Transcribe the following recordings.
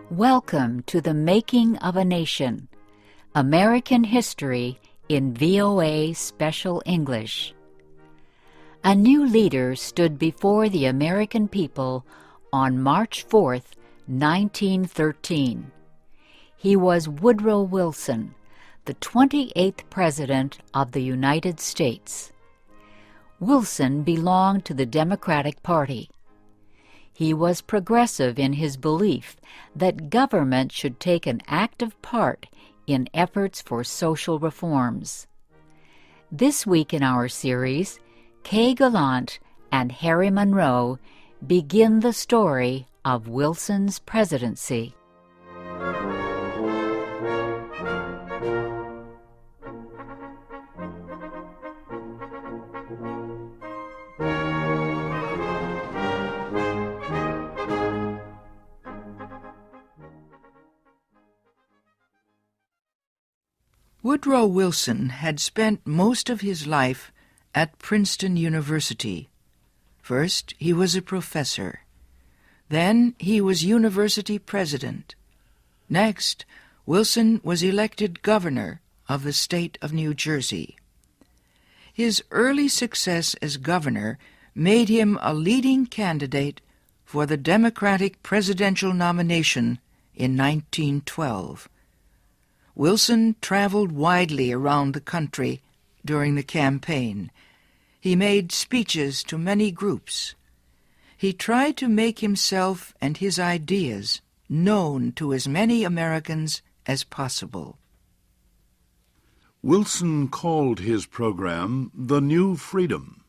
Welcome to the Making of a Nation, American History in VOA Special English. A new leader stood before the American people on March 4th, 1913. He was Woodrow Wilson, the 28th President of the United States. Wilson belonged to the Democratic Party. He was progressive in his belief that government should take an active part in efforts for social reforms. This week in our series, Kay Gallant and Harry Monroe begin the story of Wilson's presidency. Woodrow Wilson had spent most of his life at Princeton University. First, he was a professor. Then, he was university president. Next, Wilson was elected governor of the state of New Jersey. His early success as governor made him a leading candidate for the Democratic presidential nomination in 1912. Wilson traveled widely around the country during the campaign. He made speeches to many groups. He tried to make himself and his ideas known to as many Americans as possible. Wilson called his program the New Freedom.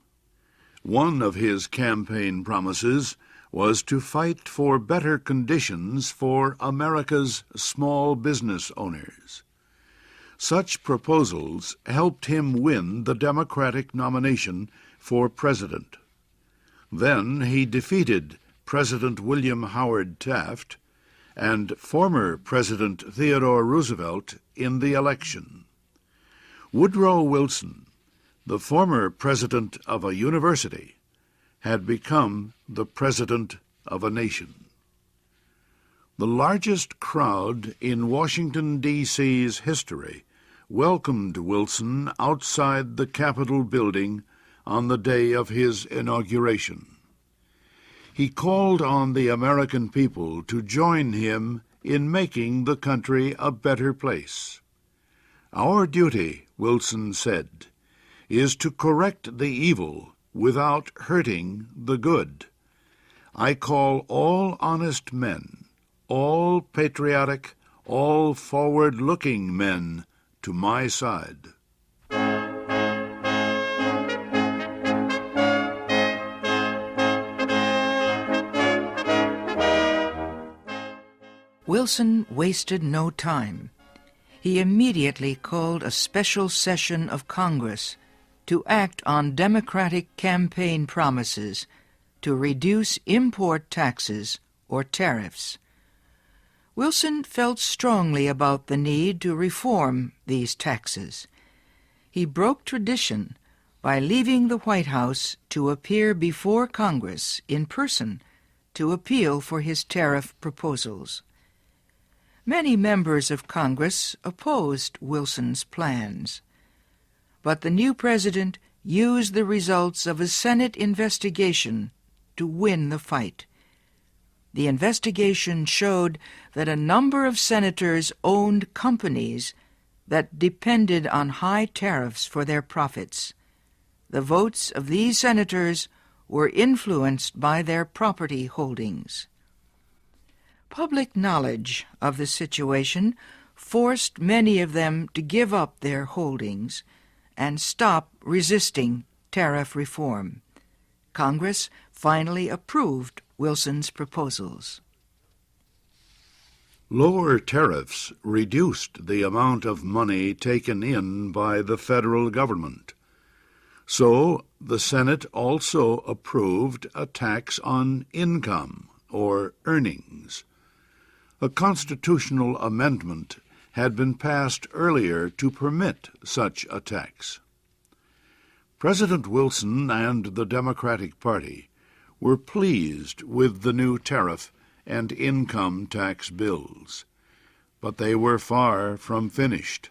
One of his campaign promises was to fight for better conditions for America's small business owners. Such proposals helped him win the Democratic nomination for president. Then he defeated President William Howard Taft and former President Theodore Roosevelt in the election. Woodrow Wilson, the former president of a university, had become the president of a nation. The largest crowd in Washington, D.C.'s history welcomed Wilson outside the Capitol building on the day of his inauguration. He called on the American people to join him in making the country a better place. "Our duty," Wilson said, "is to correct the evil without hurting the good. I call all honest men, all patriotic, all forward-looking men to my side." Wilson wasted no time. He immediately called a special session of Congress to act on Democratic campaign promises to reduce import taxes or tariffs. Wilson felt strongly about the need to reform these taxes. He broke tradition by leaving the White House to appear before Congress in person to appeal for his tariff proposals. Many members of Congress opposed Wilson's plans, but the new president used the results of a Senate investigation to win the fight. The investigation showed that a number of senators owned companies that depended on high tariffs for their profits. The votes of these senators were influenced by their property holdings. Public knowledge of the situation forced many of them to give up their holdings and stop resisting tariff reform. Congress finally approved Wilson's proposals. Lower tariffs reduced the amount of money taken in by the federal government. So the Senate also approved a tax on income or earnings. A constitutional amendment had been passed earlier to permit such a tax. President Wilson and the Democratic Party were pleased with the new tariff and income tax bills. But they were far from finished.